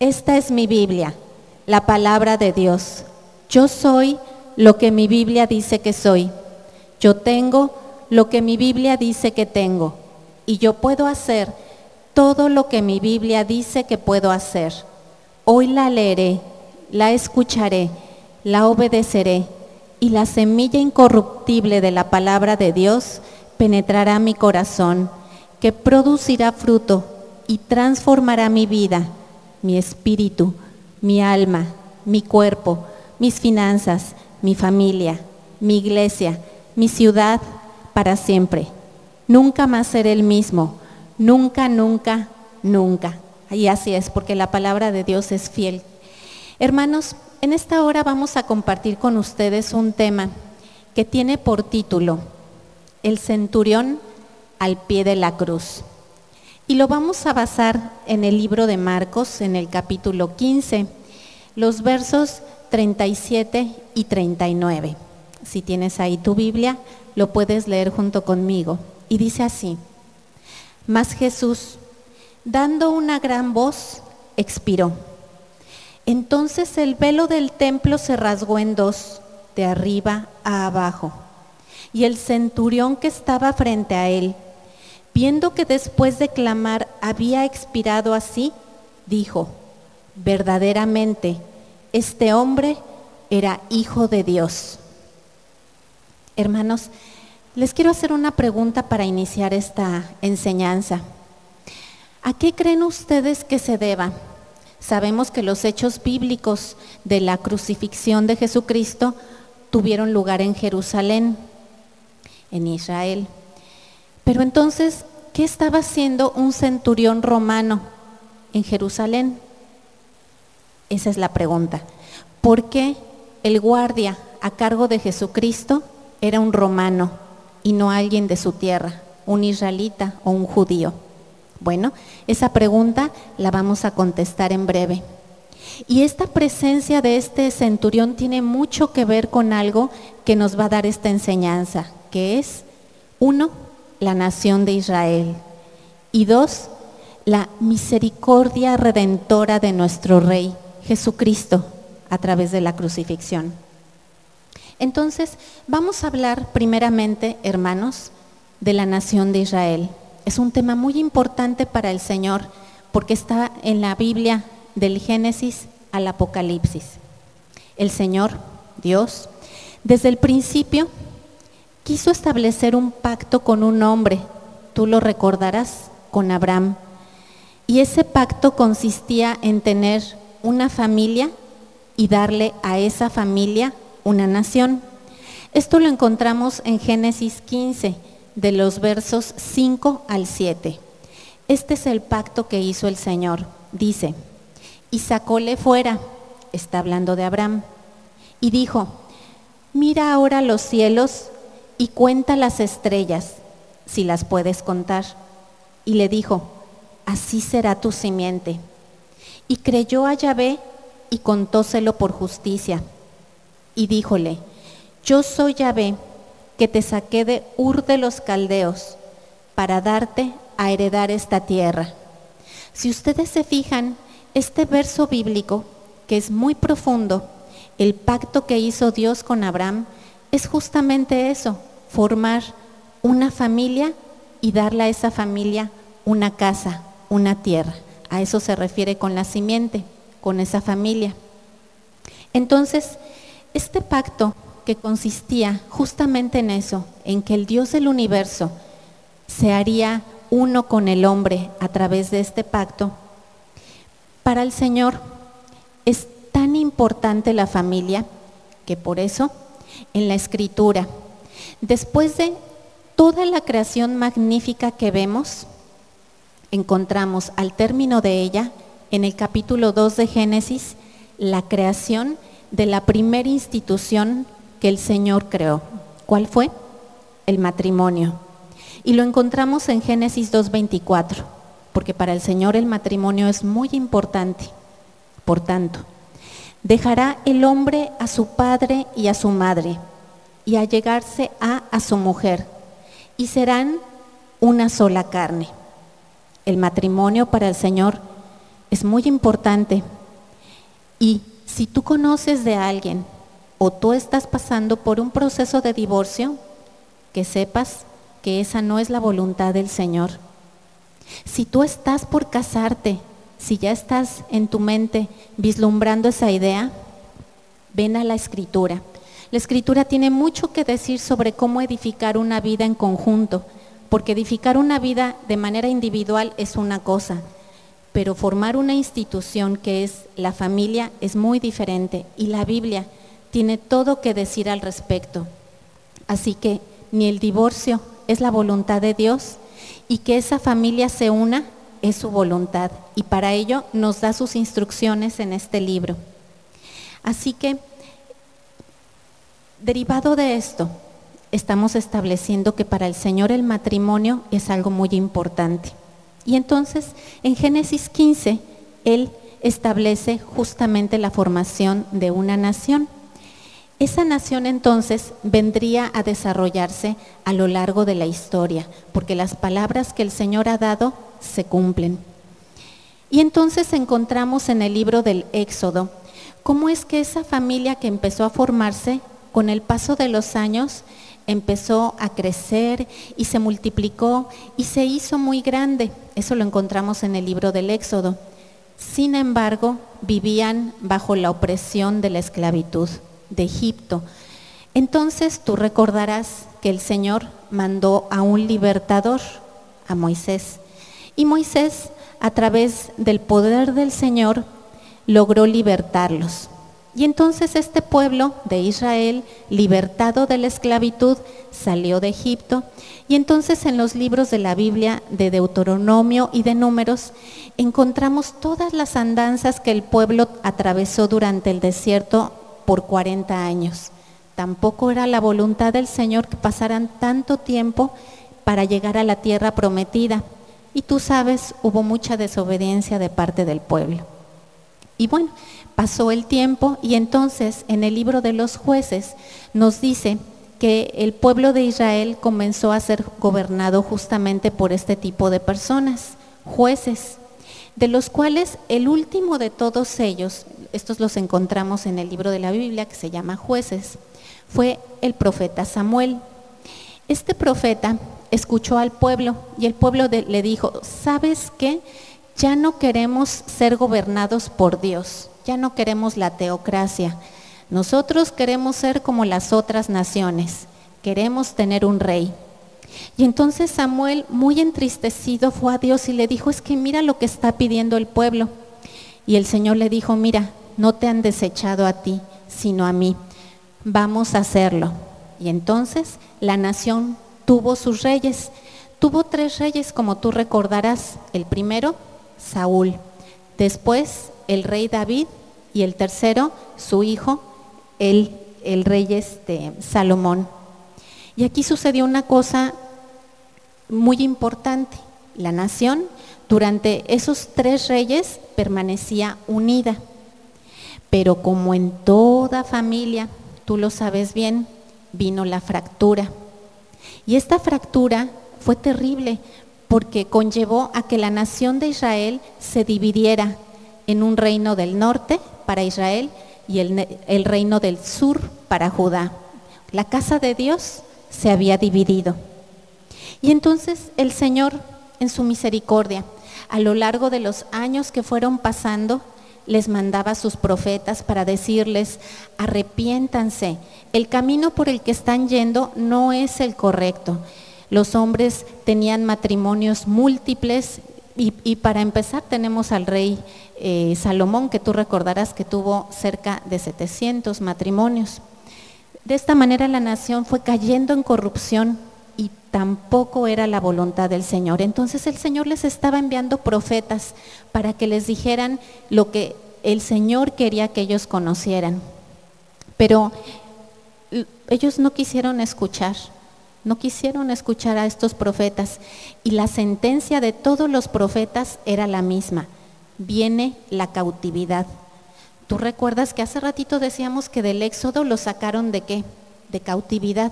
Esta es mi Biblia, la palabra de Dios. Yo soy lo que mi Biblia dice que soy. Yo tengo lo que mi Biblia dice que tengo. Y yo puedo hacer todo lo que mi Biblia dice que puedo hacer. Hoy la leeré, la escucharé, la obedeceré, y la semilla incorruptible de la palabra de Dios penetrará mi corazón, que producirá fruto y transformará mi vida, mi espíritu, mi alma, mi cuerpo, mis finanzas, mi familia, mi iglesia, mi ciudad, para siempre. Nunca más seré el mismo, nunca, nunca, nunca. Y así es, porque la palabra de Dios es fiel. Hermanos, en esta hora vamos a compartir con ustedes un tema que tiene por título El centurión al pie de la cruz. Y lo vamos a basar en el libro de Marcos, en el capítulo 15, los versos 37 y 39. Si tienes ahí tu Biblia, lo puedes leer junto conmigo. Y dice así: Mas Jesús, dando una gran voz, expiró. Entonces el velo del templo se rasgó en dos, de arriba a abajo. Y el centurión que estaba frente a él, viendo que después de clamar había expirado así, dijo: verdaderamente, este hombre era hijo de Dios. Hermanos, les quiero hacer una pregunta para iniciar esta enseñanza. ¿A qué creen ustedes que se deba? Sabemos que los hechos bíblicos de la crucifixión de Jesucristo tuvieron lugar en Jerusalén, en Israel. Pero entonces, ¿qué estaba haciendo un centurión romano en Jerusalén? Esa es la pregunta. ¿Por qué el guardia a cargo de Jesucristo era un romano y no alguien de su tierra, un israelita o un judío? Bueno, esa pregunta la vamos a contestar en breve. Y esta presencia de este centurión tiene mucho que ver con algo que nos va a dar esta enseñanza, que es, 1, la nación de Israel, y 2, la misericordia redentora de nuestro Rey Jesucristo a través de la crucifixión. Entonces, vamos a hablar primeramente, hermanos, de la nación de Israel. Es un tema muy importante para el Señor porque está en la Biblia del Génesis al Apocalipsis. El Señor, Dios, desde el principio quiso establecer un pacto con un hombre, tú lo recordarás, con Abraham. Y ese pacto consistía en tener una familia y darle a esa familia una nación. Esto lo encontramos en Génesis 15, de los versos 5 al 7. Este es el pacto que hizo el Señor. Dice: y sacóle fuera, está hablando de Abraham, y dijo: mira ahora los cielos y cuenta las estrellas, si las puedes contar. Y le dijo: así será tu simiente. Y creyó a Yahvé y contóselo por justicia. Y díjole: yo soy Yahvé, que te saqué de Ur de los Caldeos, para darte a heredar esta tierra. Si ustedes se fijan, este verso bíblico, que es muy profundo, el pacto que hizo Dios con Abraham, es justamente eso, formar una familia y darle a esa familia una casa, una tierra. A eso se refiere con la simiente, con esa familia. Entonces, este pacto que consistía justamente en eso, en que el Dios del universo se haría uno con el hombre a través de este pacto, para el Señor es tan importante la familia que por eso en la Escritura, después de toda la creación magnífica que vemos, encontramos al término de ella, en el capítulo 2 de Génesis, la creación de la primera institución que el Señor creó. ¿Cuál fue? El matrimonio. Y lo encontramos en Génesis 2:24, porque para el Señor el matrimonio es muy importante. Por tanto, dejará el hombre a su padre y a su madre, y allegarse a su mujer, y serán una sola carne. El matrimonio para el Señor es muy importante Y si tú conoces de alguien o tú estás pasando por un proceso de divorcio, que sepas que esa no es la voluntad del Señor. Si tú estás por casarte, si ya estás en tu mente vislumbrando esa idea, ven a la Escritura. La Escritura tiene mucho que decir sobre cómo edificar una vida en conjunto, porque edificar una vida de manera individual es una cosa, pero formar una institución que es la familia es muy diferente y la Biblia tiene todo que decir al respecto. Así que ni el divorcio es la voluntad de Dios y que esa familia se una es su voluntad y para ello nos da sus instrucciones en este libro. Así que, derivado de esto, estamos estableciendo que para el Señor el matrimonio es algo muy importante. Y entonces, en Génesis 15, Él establece justamente la formación de una nación. Esa nación entonces vendría a desarrollarse a lo largo de la historia, porque las palabras que el Señor ha dado se cumplen. Y entonces encontramos en el libro del Éxodo cómo es que esa familia que empezó a formarse, con el paso de los años, empezó a crecer y se multiplicó y se hizo muy grande. Eso lo encontramos en el libro del Éxodo. Sin embargo, vivían bajo la opresión de la esclavitud de Egipto. Entonces tú recordarás que el Señor mandó a un libertador, a Moisés. Y Moisés, a través del poder del Señor, logró libertarlos. Y entonces este pueblo de Israel, libertado de la esclavitud, salió de Egipto. Y entonces en los libros de la Biblia, de Deuteronomio y de Números, encontramos todas las andanzas que el pueblo atravesó durante el desierto por 40 años. Tampoco era la voluntad del Señor que pasaran tanto tiempo para llegar a la tierra prometida. Y tú sabes, hubo mucha desobediencia de parte del pueblo. Y bueno, pasó el tiempo y entonces en el libro de los Jueces nos dice que el pueblo de Israel comenzó a ser gobernado justamente por este tipo de personas, jueces, de los cuales el último de todos ellos, estos los encontramos en el libro de la Biblia que se llama Jueces, fue el profeta Samuel. Este profeta escuchó al pueblo y el pueblo le dijo, ¿sabes qué? Ya no queremos ser gobernados por Dios, ya no queremos la teocracia. Nosotros queremos ser como las otras naciones, queremos tener un rey. Y entonces Samuel, muy entristecido, fue a Dios y le dijo, es que mira lo que está pidiendo el pueblo. Y el Señor le dijo, mira, no te han desechado a ti, sino a mí. Vamos a hacerlo. Y entonces la nación tuvo sus reyes. Tuvo 3 reyes, como tú recordarás. El primero, Saúl. Después, el rey David. Y el tercero, su hijo, el rey Salomón. Y aquí sucedió una cosa muy importante. La nación, durante esos 3 reyes, permanecía unida. Pero como en toda familia, tú lo sabes bien, vino la fractura. Y esta fractura fue terrible porque conllevó a que la nación de Israel se dividiera en un reino del norte para Israel y el reino del sur para Judá. La casa de Dios se había dividido. Y entonces el Señor, en su misericordia, a lo largo de los años que fueron pasando, les mandaba a sus profetas para decirles, arrepiéntanse, el camino por el que están yendo no es el correcto. Los hombres tenían matrimonios múltiples y para empezar tenemos al rey Salomón, que tú recordarás que tuvo cerca de 700 matrimonios. De esta manera la nación fue cayendo en corrupción y tampoco era la voluntad del Señor. Entonces el Señor les estaba enviando profetas para que les dijeran lo que el Señor quería que ellos conocieran. Pero ellos no quisieron escuchar a estos profetas y la sentencia de todos los profetas era la misma: viene la cautividad. ¿Tú recuerdas que hace ratito decíamos que del Éxodo lo sacaron de qué? De cautividad.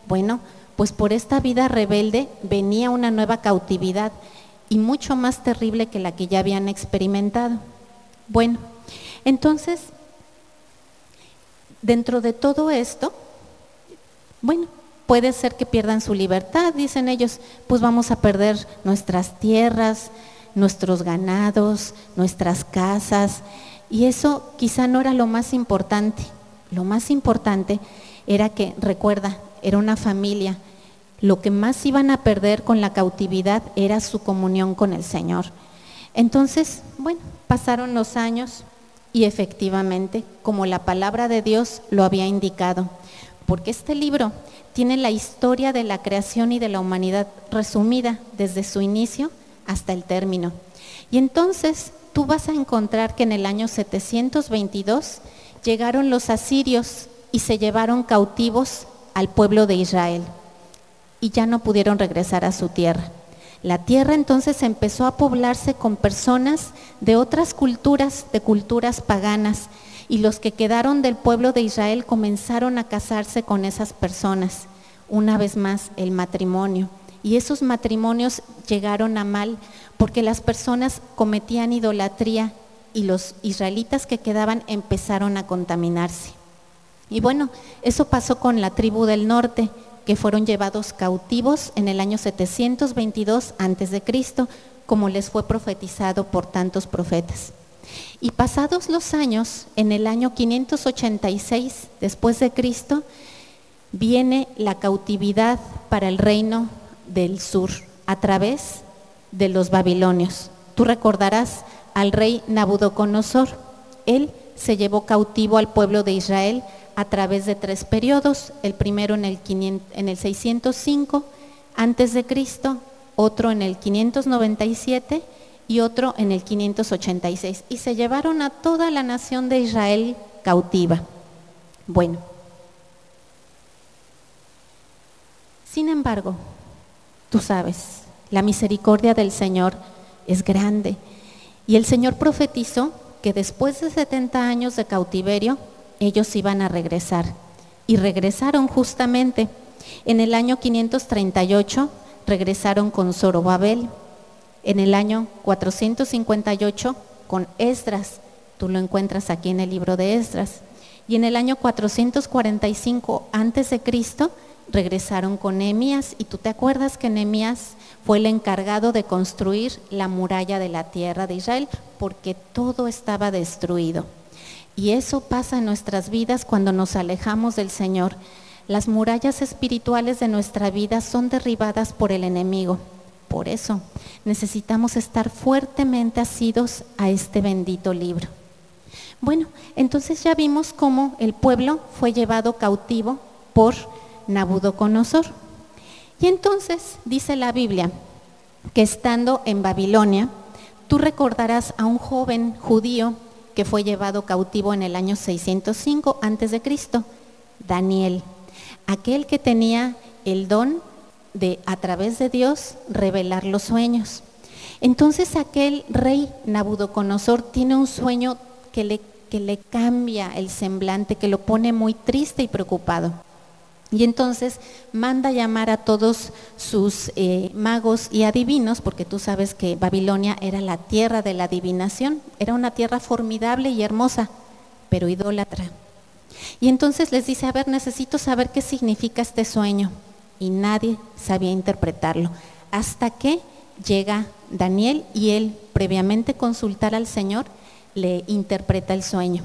Bueno, pues por esta vida rebelde venía una nueva cautividad y mucho más terrible que la que ya habían experimentado. Bueno, entonces Dentro de todo esto, bueno, puede ser que pierdan su libertad, dicen ellos, pues vamos a perder nuestras tierras, nuestros ganados, nuestras casas, y eso quizá no era lo más importante. Lo más importante era que, recuerda, era una familia. Lo que más iban a perder con la cautividad era su comunión con el Señor. Entonces, bueno, pasaron los años y efectivamente, como la palabra de Dios lo había indicado, porque este libro tiene la historia de la creación y de la humanidad resumida desde su inicio hasta el término. Y entonces tú vas a encontrar que en el año 722 llegaron los asirios y se llevaron cautivos al pueblo de Israel y ya no pudieron regresar a su tierra. La tierra entonces empezó a poblarse con personas de otras culturas, de culturas paganas, y los que quedaron del pueblo de Israel comenzaron a casarse con esas personas. Una vez más, el matrimonio. Y esos matrimonios llegaron a mal porque las personas cometían idolatría y los israelitas que quedaban empezaron a contaminarse. Y bueno, eso pasó con la tribu del norte, que fueron llevados cautivos en el año 722 a.C., como les fue profetizado por tantos profetas. Y pasados los años, en el año 586 después de Cristo, viene la cautividad para el reino del sur a través de los babilonios. Tú recordarás al rey Nabucodonosor. Él se llevó cautivo al pueblo de Israel a través de 3 periodos, el primero en el 605 antes de Cristo, otro en el 597 y otro en el 586, y se llevaron a toda la nación de Israel cautiva. Bueno, sin embargo, tú sabes, la misericordia del Señor es grande, y el Señor profetizó que después de 70 años de cautiverio, ellos iban a regresar, y regresaron justamente. En el año 538 regresaron con Zorobabel, en el año 458 con Esdras, tú lo encuentras aquí en el libro de Esdras, y en el año 445 antes de Cristo regresaron con Nehemías, y tú te acuerdas que Nehemías fue el encargado de construir la muralla de la tierra de Israel, porque todo estaba destruido. Y eso pasa en nuestras vidas cuando nos alejamos del Señor. Las murallas espirituales de nuestra vida son derribadas por el enemigo. Por eso necesitamos estar fuertemente asidos a este bendito libro. Bueno, entonces ya vimos cómo el pueblo fue llevado cautivo por Nabucodonosor. Y entonces dice la Biblia que estando en Babilonia, tú recordarás a un joven judío que fue llevado cautivo en el año 605 a.C., Daniel, aquel que tenía el don de, a través de Dios, revelar los sueños. Entonces aquel rey Nabucodonosor tiene un sueño que le cambia el semblante, que lo pone muy triste y preocupado. Y entonces manda llamar a todos sus magos y adivinos, porque tú sabes que Babilonia era la tierra de la adivinación, era una tierra formidable y hermosa, pero idólatra. Y entonces les dice, a ver, necesito saber qué significa este sueño. Y nadie sabía interpretarlo, hasta que llega Daniel y él, previamente consultar al Señor, le interpreta el sueño.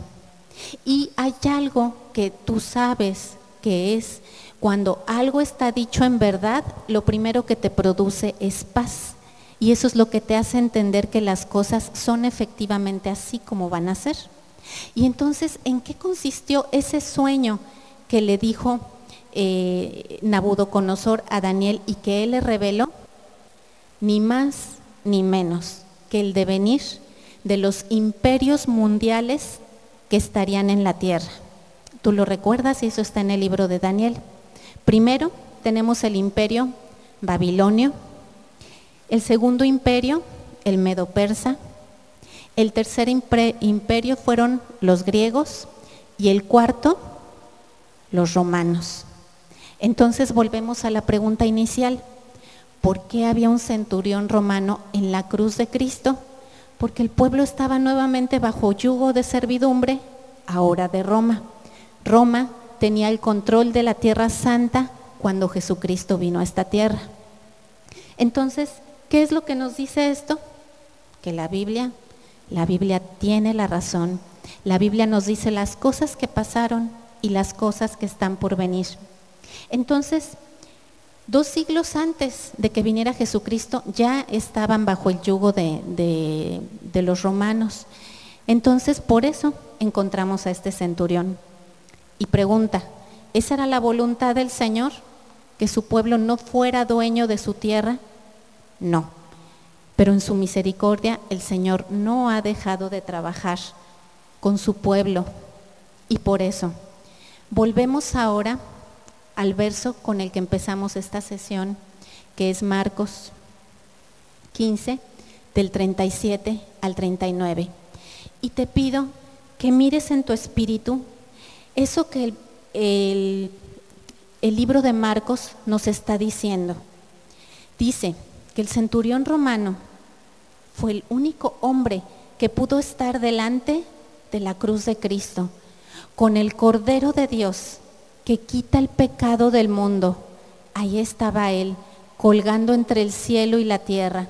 Y hay algo que tú sabes que es cuando algo está dicho en verdad, lo primero que te produce es paz. Y eso es lo que te hace entender que las cosas son efectivamente así como van a ser. Y entonces, ¿en qué consistió ese sueño que le dijo Nabucodonosor a Daniel y que él le reveló? Ni más ni menos que el devenir de los imperios mundiales que estarían en la tierra. Tú lo recuerdas y eso está en el libro de Daniel. Primero tenemos el imperio babilonio, el segundo imperio, el medo-persa, el tercer imperio fueron los griegos y el cuarto, los romanos. Entonces volvemos a la pregunta inicial, ¿por qué había un centurión romano en la cruz de Cristo? Porque el pueblo estaba nuevamente bajo yugo de servidumbre, ahora de Roma. Roma tenía el control de la Tierra Santa cuando Jesucristo vino a esta tierra. Entonces, ¿qué es lo que nos dice esto? Que la Biblia tiene la razón. La Biblia nos dice las cosas que pasaron y las cosas que están por venir. Entonces, 2 siglos antes de que viniera Jesucristo ya estaban bajo el yugo de los romanos. Entonces, por eso encontramos a este centurión. Y pregunta, ¿esa era la voluntad del Señor? ¿Que su pueblo no fuera dueño de su tierra? No. Pero en su misericordia el Señor no ha dejado de trabajar con su pueblo. Y por eso, volvemos ahora al verso con el que empezamos esta sesión, que es Marcos 15, del 37 al 39. Y te pido que mires en tu espíritu eso que el libro de Marcos nos está diciendo. Dice que el centurión romano fue el único hombre que pudo estar delante de la cruz de Cristo, con el Cordero de Dios que quita el pecado del mundo. Ahí estaba él, colgando entre el cielo y la tierra,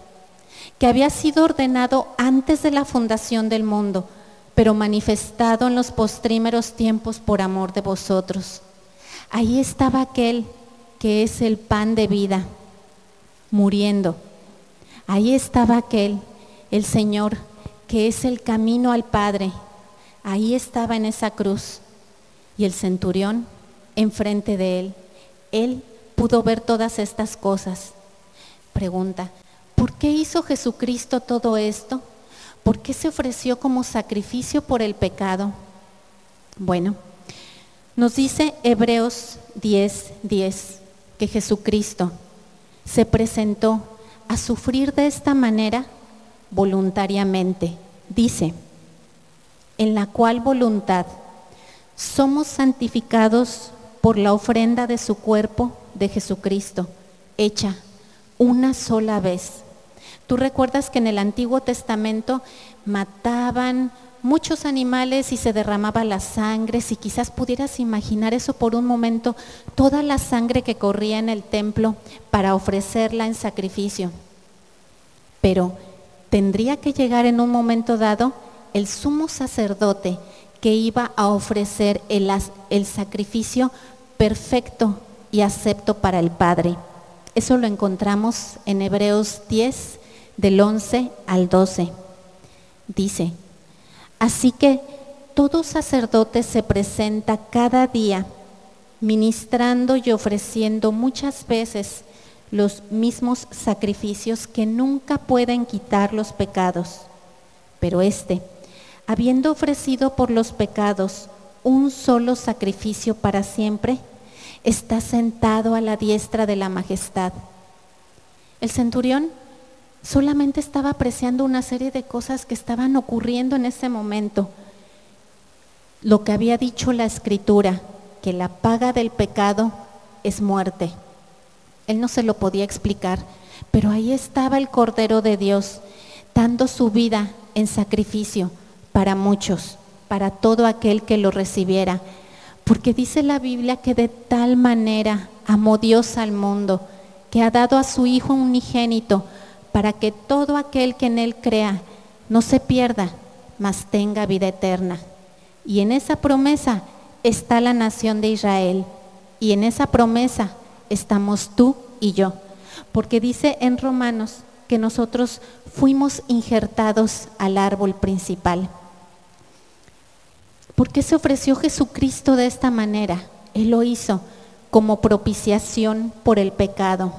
que había sido ordenado antes de la fundación del mundo, pero manifestado en los postrímeros tiempos por amor de vosotros. Ahí estaba aquel que es el pan de vida, muriendo. Ahí estaba aquel, el Señor, que es el camino al Padre. Ahí estaba en esa cruz. Y el centurión enfrente de él. Él pudo ver todas estas cosas. Pregunta, ¿por qué hizo Jesucristo todo esto? ¿Por qué se ofreció como sacrificio por el pecado? Bueno, nos dice Hebreos 10:10 que Jesucristo se presentó a sufrir de esta manera voluntariamente. Dice, en la cual voluntad somos santificados por la ofrenda de su cuerpo de Jesucristo, hecha una sola vez. Tú recuerdas que en el Antiguo Testamento mataban muchos animales y se derramaba la sangre. Si quizás pudieras imaginar eso por un momento, toda la sangre que corría en el templo para ofrecerla en sacrificio. Pero tendría que llegar en un momento dado el sumo sacerdote que iba a ofrecer el sacrificio perfecto y acepto para el Padre. Eso lo encontramos en Hebreos 10, del 11 al 12. Dice, así que todo sacerdote se presenta cada día, ministrando y ofreciendo muchas veces los mismos sacrificios que nunca pueden quitar los pecados. Pero habiendo ofrecido por los pecados un solo sacrificio para siempre, está sentado a la diestra de la majestad. El centurión solamente estaba apreciando una serie de cosas que estaban ocurriendo en ese momento. Lo que había dicho la Escritura, que la paga del pecado es muerte. Él no se lo podía explicar, pero ahí estaba el Cordero de Dios, dando su vida en sacrificio para muchos, para todo aquel que lo recibiera. Porque dice la Biblia que de tal manera amó Dios al mundo, que ha dado a su Hijo unigénito, para que todo aquel que en Él crea no se pierda, mas tenga vida eterna. Y en esa promesa está la nación de Israel, y en esa promesa estamos tú y yo, porque dice en Romanos que nosotros fuimos injertados al árbol principal. ¿Por qué se ofreció Jesucristo de esta manera? Él lo hizo como propiciación por el pecado.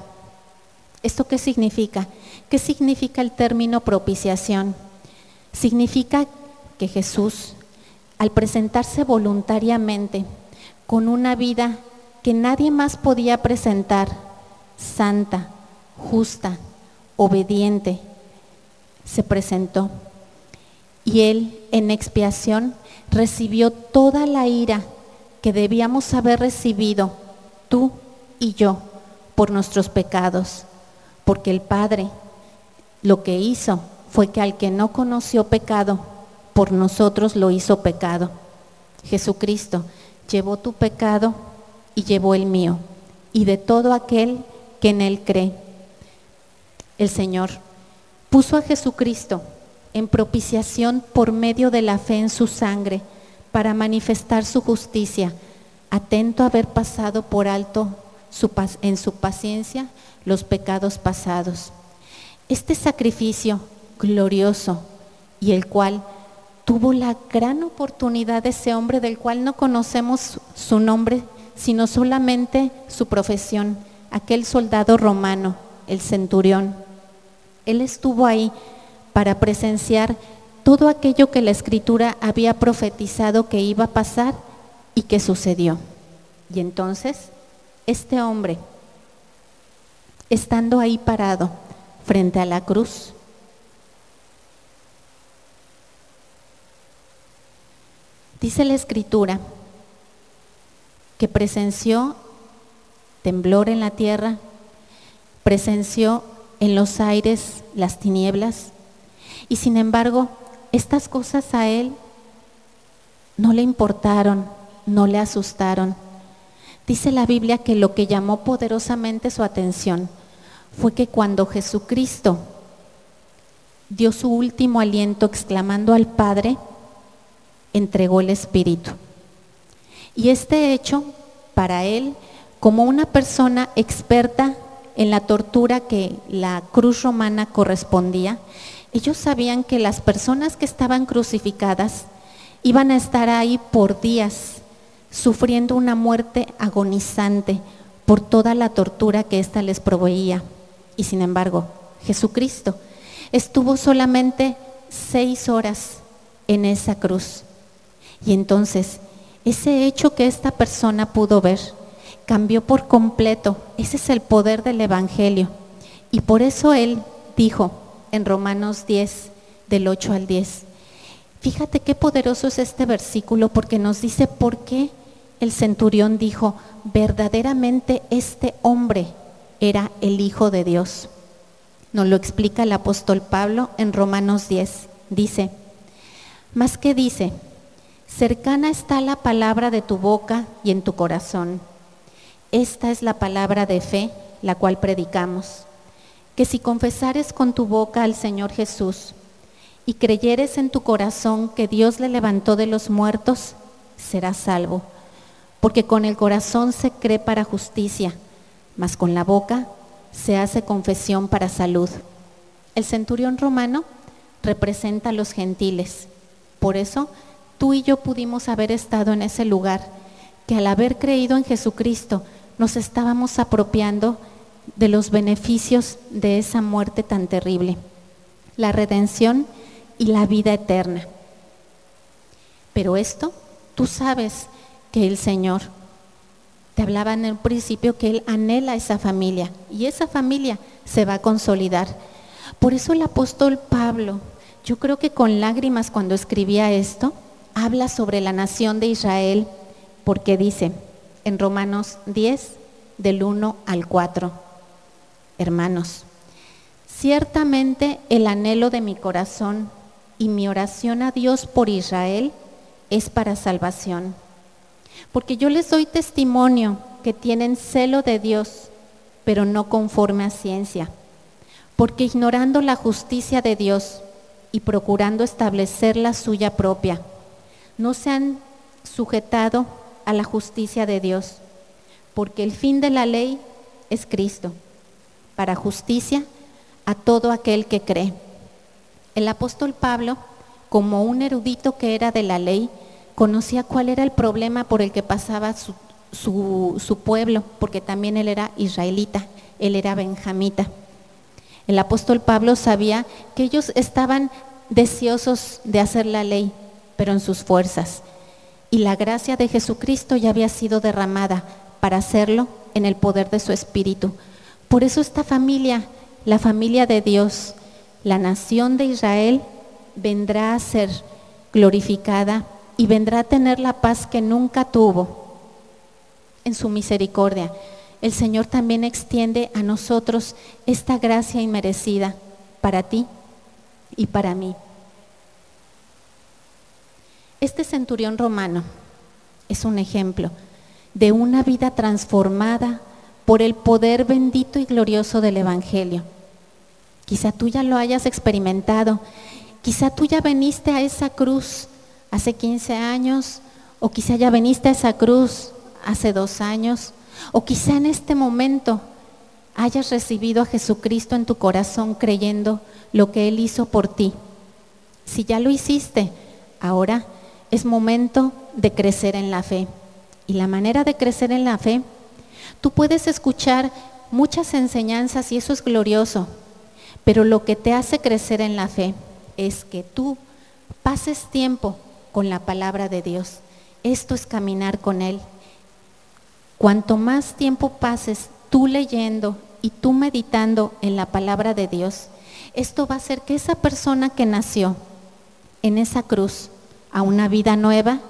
¿Esto qué significa? ¿Qué significa el término propiciación? Significa que Jesús, al presentarse voluntariamente con una vida que nadie más podía presentar, santa, justa, obediente, se presentó. Y Él, en expiación, recibió toda la ira que debíamos haber recibido, tú y yo, por nuestros pecados. Porque el Padre lo que hizo fue que al que no conoció pecado, por nosotros lo hizo pecado. Jesucristo llevó tu pecado y llevó el mío, y de todo aquel que en él cree. El Señor puso a Jesucristo en propiciación por medio de la fe en su sangre para manifestar su justicia, atento a haber pasado por alto en su paciencia los pecados pasados. Este sacrificio glorioso, y el cual tuvo la gran oportunidad de ese hombre del cual no conocemos su nombre, sino solamente su profesión, aquel soldado romano, el centurión. Él estuvo ahí para presenciar todo aquello que la Escritura había profetizado que iba a pasar y que sucedió. Y entonces, este hombre, estando ahí parado frente a la cruz, dice la Escritura que presenció temblor en la tierra, presenció en los aires las tinieblas, y sin embargo, estas cosas a él no le importaron, no le asustaron. Dice la Biblia que lo que llamó poderosamente su atención fue que cuando Jesucristo dio su último aliento exclamando al Padre, entregó el Espíritu. Y este hecho, para él, como una persona experta en la tortura que la cruz romana correspondía, ellos sabían que las personas que estaban crucificadas iban a estar ahí por días, sufriendo una muerte agonizante por toda la tortura que ésta les proveía. Y sin embargo, Jesucristo estuvo solamente 6 horas en esa cruz. Y entonces, ese hecho que esta persona pudo ver, cambió por completo. Ese es el poder del Evangelio. Y por eso él dijo en Romanos 10, del 8 al 10, fíjate qué poderoso es este versículo, porque nos dice por qué el centurión dijo, verdaderamente este hombre era el Hijo de Dios. Nos lo explica el apóstol Pablo en Romanos 10. Dice, más que dice, cercana está la palabra de tu boca y en tu corazón. Esta es la palabra de fe, la cual predicamos, que si confesares con tu boca al Señor Jesús y creyeres en tu corazón que Dios le levantó de los muertos, serás salvo. Porque con el corazón se cree para justicia, mas con la boca se hace confesión para salud. El centurión romano representa a los gentiles. Por eso tú y yo pudimos haber estado en ese lugar, que al haber creído en Jesucristo nos estábamos apropiando de los beneficios de esa muerte tan terrible, la redención y la vida eterna. Pero esto, tú sabes que el Señor te hablaba en el principio que Él anhela esa familia y esa familia se va a consolidar. Por eso el apóstol Pablo, yo creo que con lágrimas cuando escribía esto, habla sobre la nación de Israel, porque dice en Romanos 10, del 1 al 4, hermanos, ciertamente el anhelo de mi corazón y mi oración a Dios por Israel es para salvación. Porque yo les doy testimonio que tienen celo de Dios, pero no conforme a ciencia. Porque ignorando la justicia de Dios y procurando establecer la suya propia, no se han sujetado a la justicia de Dios. Porque el fin de la ley es Cristo, para justicia a todo aquel que cree. El apóstol Pablo, como un erudito que era de la ley, conocía cuál era el problema por el que pasaba su pueblo, porque también él era israelita, él era benjamita. El apóstol Pablo sabía que ellos estaban deseosos de hacer la ley, pero en sus fuerzas. Y la gracia de Jesucristo ya había sido derramada para hacerlo en el poder de su Espíritu. Por eso esta familia, la familia de Dios, la nación de Israel, vendrá a ser glorificada y vendrá a tener la paz que nunca tuvo. En su misericordia, el Señor también extiende a nosotros esta gracia inmerecida para ti y para mí. Este centurión romano es un ejemplo de una vida transformada por el poder bendito y glorioso del Evangelio. Quizá tú ya lo hayas experimentado, quizá tú ya veniste a esa cruz hace 15 años, o quizá ya veniste a esa cruz hace 2 años, o quizá en este momento hayas recibido a Jesucristo en tu corazón creyendo lo que Él hizo por ti. Si ya lo hiciste, ahora es momento de crecer en la fe. Y la manera de crecer en la fe, tú puedes escuchar muchas enseñanzas y eso es glorioso, pero lo que te hace crecer en la fe es que tú pases tiempo con la palabra de Dios. Esto es caminar con Él. Cuanto más tiempo pases tú leyendo y tú meditando en la palabra de Dios, esto va a hacer que esa persona que nació en esa cruz a una vida nueva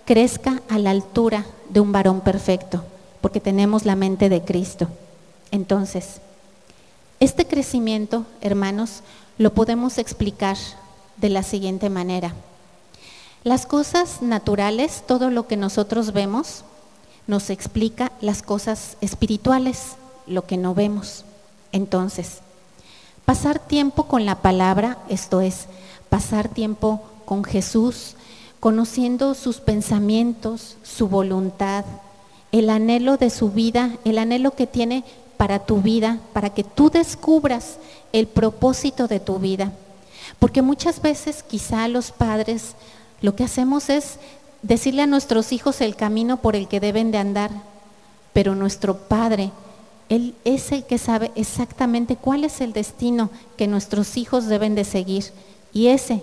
crezca a la altura de un varón perfecto, porque tenemos la mente de Cristo. Entonces, este crecimiento, hermanos, lo podemos explicar de la siguiente manera. Las cosas naturales, todo lo que nosotros vemos, nos explica las cosas espirituales, lo que no vemos. Entonces, pasar tiempo con la palabra, esto es, pasar tiempo con Jesús, conociendo sus pensamientos, su voluntad, el anhelo de su vida, el anhelo que tiene para tu vida, para que tú descubras el propósito de tu vida. Porque muchas veces quizá los padres lo que hacemos es decirle a nuestros hijos el camino por el que deben de andar, pero nuestro Padre, Él es el que sabe exactamente cuál es el destino que nuestros hijos deben de seguir, y ese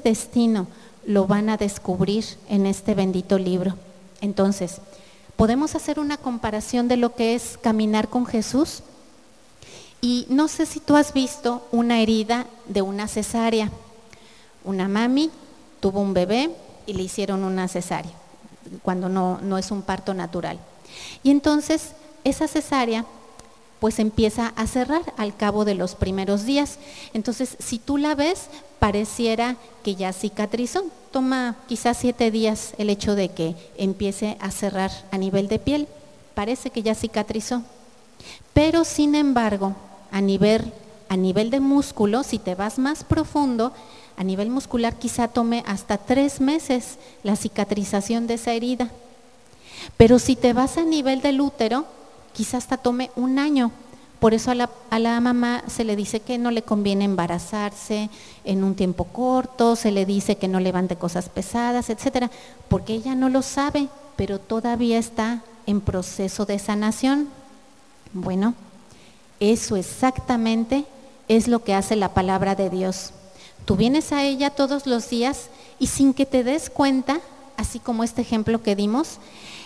destino lo van a descubrir en este bendito libro. Entonces, ¿podemos hacer una comparación de lo que es caminar con Jesús? Y no sé si tú has visto una herida de una cesárea. Una mami tuvo un bebé y le hicieron una cesárea, cuando no es un parto natural. Y entonces esa cesárea pues empieza a cerrar al cabo de los primeros días. Entonces, si tú la ves, pareciera que ya cicatrizó. Toma quizás 7 días el hecho de que empiece a cerrar a nivel de piel. Parece que ya cicatrizó. Pero sin embargo, a nivel de músculo, si te vas más profundo, a nivel muscular quizá tome hasta 3 meses la cicatrización de esa herida. Pero si te vas a nivel del útero, quizás hasta tome 1 año. Por eso a la mamá se le dice que no le conviene embarazarse en un tiempo corto, se le dice que no levante cosas pesadas, etcétera, porque ella no lo sabe, pero todavía está en proceso de sanación. Bueno, eso exactamente es lo que hace la palabra de Dios. Tú vienes a ella todos los días y sin que te des cuenta, así como este ejemplo que dimos,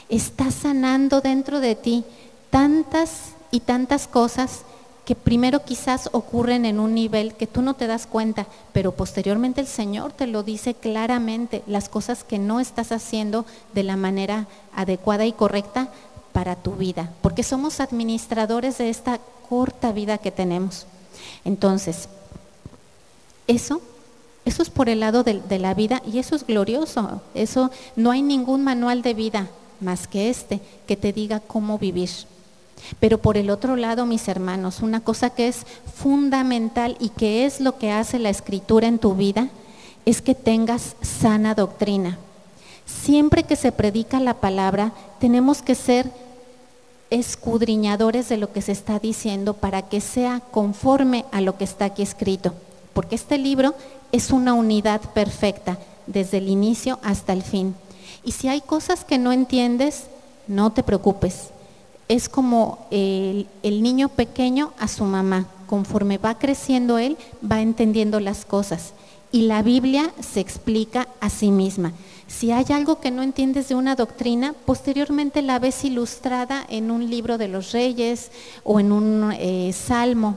está sanando dentro de ti tantas y tantas cosas que primero quizás ocurren en un nivel que tú no te das cuenta, pero posteriormente el Señor te lo dice claramente, las cosas que no estás haciendo de la manera adecuada y correcta para tu vida, porque somos administradores de esta corta vida que tenemos. Entonces, eso es por el lado de la vida, y eso es glorioso. Eso, no hay ningún manual de vida más que que te diga cómo vivir. Pero por el otro lado, mis hermanos, una cosa que es fundamental y que es lo que hace la Escritura en tu vida, es que tengas sana doctrina. Siempre que se predica la palabra, tenemos que ser escudriñadores de lo que se está diciendo para que sea conforme a lo que está aquí escrito. Porque este libro es una unidad perfecta, desde el inicio hasta el fin. Y si hay cosas que no entiendes, no te preocupes. Es como el niño pequeño a su mamá. Conforme va creciendo él, va entendiendo las cosas. Y la Biblia se explica a sí misma. Si hay algo que no entiendes de una doctrina, posteriormente la ves ilustrada en un libro de los Reyes o en un salmo.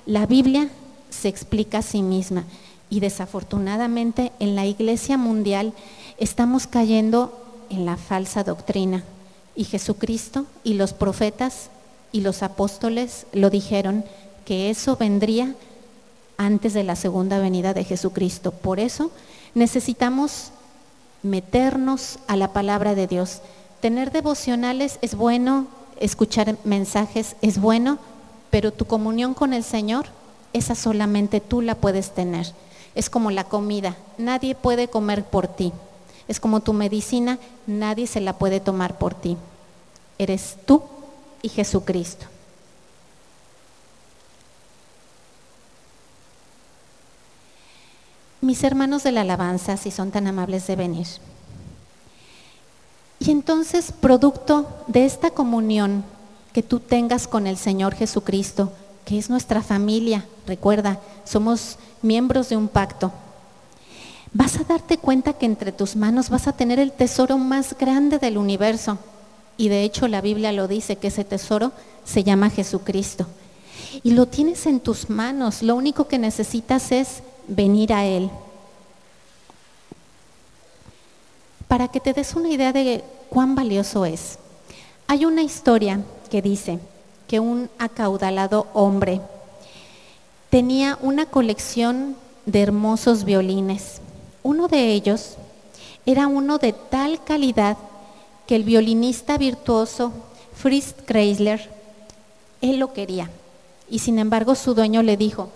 La Biblia se explica a sí misma. Y desafortunadamente en la Iglesia mundial estamos cayendo en la falsa doctrina. Y Jesucristo y los profetas y los apóstoles lo dijeron, que eso vendría antes de la segunda venida de Jesucristo. Por eso necesitamos meternos a la palabra de Dios. Tener devocionales es bueno, escuchar mensajes es bueno, pero tu comunión con el Señor, esa solamente tú la puedes tener. Es como la comida, nadie puede comer por ti. Es como tu medicina, nadie se la puede tomar por ti. Eres tú y Jesucristo. Mis hermanos de la alabanza, si son tan amables de venir. Y entonces, producto de esta comunión que tú tengas con el Señor Jesucristo, que es nuestra familia, recuerda, somos miembros de un pacto, vas a darte cuenta que entre tus manos vas a tener el tesoro más grande del universo. Y de hecho la Biblia lo dice, que ese tesoro se llama Jesucristo. Y lo tienes en tus manos, lo único que necesitas es venir a Él. Para que te des una idea de cuán valioso es, hay una historia que dice que un acaudalado hombre tenía una colección de hermosos violines. Uno de ellos era uno de tal calidad que el violinista virtuoso Fritz Kreisler, él lo quería. Y sin embargo su dueño le dijo,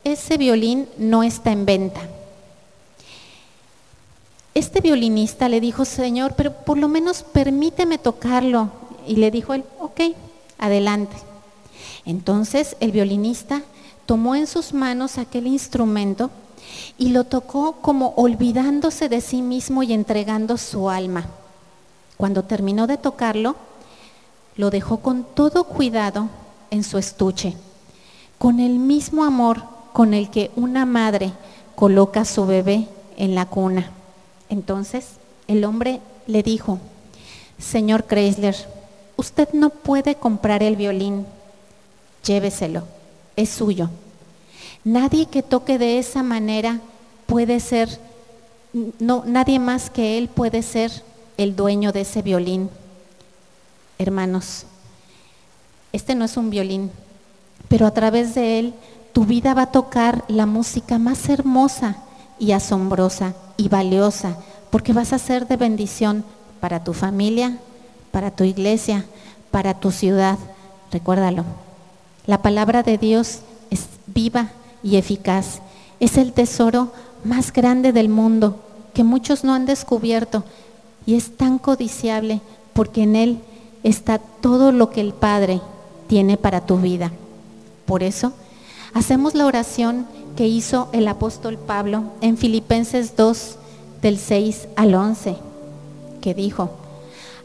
ese violín no está en venta. Este violinista le dijo, Señor, pero por lo menos permíteme tocarlo. Y le dijo él, ok, adelante. Entonces el violinista tomó en sus manos aquel instrumento y lo tocó como olvidándose de sí mismo y entregando su alma. Cuando terminó de tocarlo, lo dejó con todo cuidado en su estuche, con el mismo amor con el que una madre coloca a su bebé en la cuna. Entonces el hombre le dijo, Señor Kreisler, usted no puede comprar el violín, lléveselo, es suyo. Nadie que toque de esa manera puede ser, nadie más que él puede ser el dueño de ese violín. Hermanos, este no es un violín, pero a través de él tu vida va a tocar la música más hermosa y asombrosa y valiosa, porque vas a ser de bendición para tu familia, para tu iglesia, para tu ciudad. Recuérdalo, la palabra de Dios es viva y eficaz, es el tesoro más grande del mundo que muchos no han descubierto y es tan codiciable porque en él está todo lo que el Padre tiene para tu vida. Por eso hacemos la oración que hizo el apóstol Pablo en Filipenses 2, del 6 al 11, que dijo,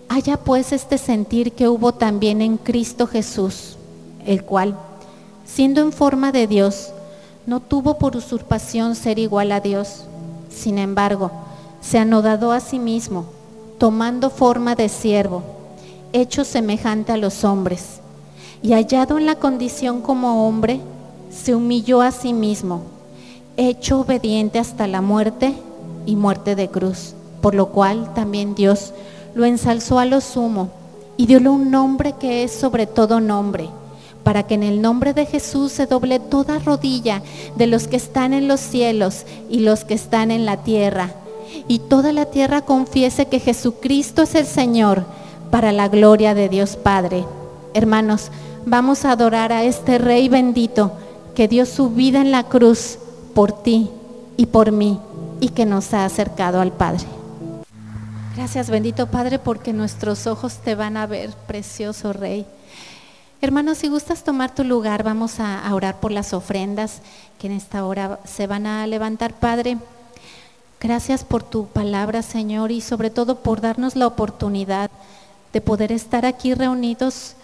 haya pues este sentir que hubo también en Cristo Jesús, el cual, siendo en forma de Dios, no tuvo por usurpación ser igual a Dios, sin embargo, se anodadó a sí mismo, tomando forma de siervo, hecho semejante a los hombres, y hallado en la condición como hombre, se humilló a sí mismo, hecho obediente hasta la muerte y muerte de cruz, por lo cual también Dios lo ensalzó a lo sumo y dióle un nombre que es sobre todo nombre, para que en el nombre de Jesús se doble toda rodilla de los que están en los cielos y los que están en la tierra, y toda la tierra confiese que Jesucristo es el Señor, para la gloria de Dios Padre. Hermanos, vamos a adorar a este Rey bendito que dio su vida en la cruz por ti y por mí y que nos ha acercado al Padre. Gracias, bendito Padre, porque nuestros ojos te van a ver, precioso Rey. Hermanos, si gustas tomar tu lugar, vamos a orar por las ofrendas que en esta hora se van a levantar. Padre, gracias por tu palabra, Señor, y sobre todo por darnos la oportunidad de poder estar aquí reunidos.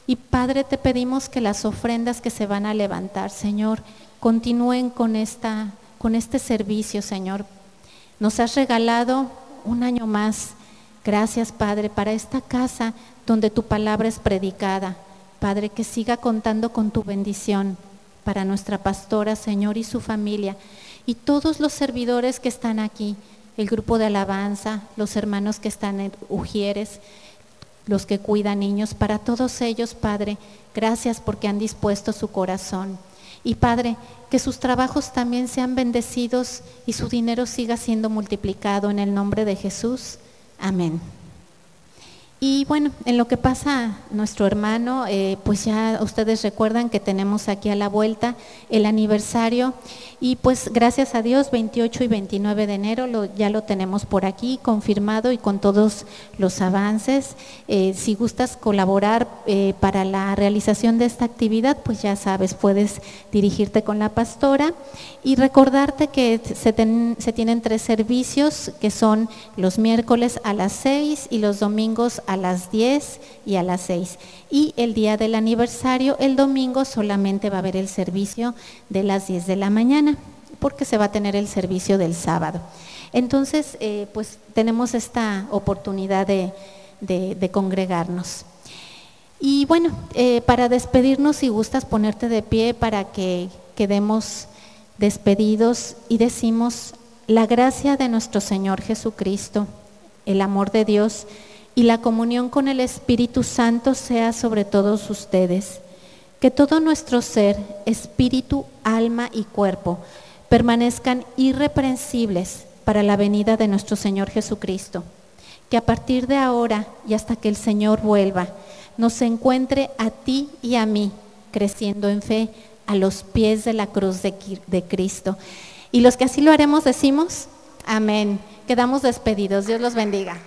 Y Padre, te pedimos que las ofrendas que se van a levantar, Señor, continúen con este servicio, Señor. Nos has regalado un año más. Gracias, Padre, para esta casa donde tu palabra es predicada. Padre, que siga contando con tu bendición para nuestra pastora, Señor, y su familia, y todos los servidores que están aquí, el grupo de alabanza, los hermanos que están en Ujieres, los que cuidan niños, para todos ellos, Padre, gracias porque han dispuesto su corazón. Y Padre, que sus trabajos también sean bendecidos y su dinero siga siendo multiplicado en el nombre de Jesús. Amén. Y bueno, en lo que pasa nuestro hermano, pues ya ustedes recuerdan que tenemos aquí a la vuelta el aniversario y pues gracias a Dios 28 y 29 de enero ya lo tenemos por aquí confirmado y con todos los avances. Si gustas colaborar para la realización de esta actividad, pues ya sabes, puedes dirigirte con la pastora y recordarte que se tienen 3 servicios que son los miércoles a las 6 y los domingos a las 10 y a las 6. Y el día del aniversario, el domingo, solamente va a haber el servicio de las 10 de la mañana, porque se va a tener el servicio del sábado. Entonces, pues tenemos esta oportunidad de congregarnos. Y bueno, para despedirnos, si gustas ponerte de pie para que quedemos despedidos y decimos: la gracia de nuestro Señor Jesucristo, el amor de Dios y la comunión con el Espíritu Santo sea sobre todos ustedes. Que todo nuestro ser, espíritu, alma y cuerpo permanezcan irreprensibles para la venida de nuestro Señor Jesucristo. Que a partir de ahora y hasta que el Señor vuelva, nos encuentre a ti y a mí, creciendo en fe a los pies de la cruz de Cristo. Y los que así lo haremos decimos: amén. Quedamos despedidos. Dios los bendiga.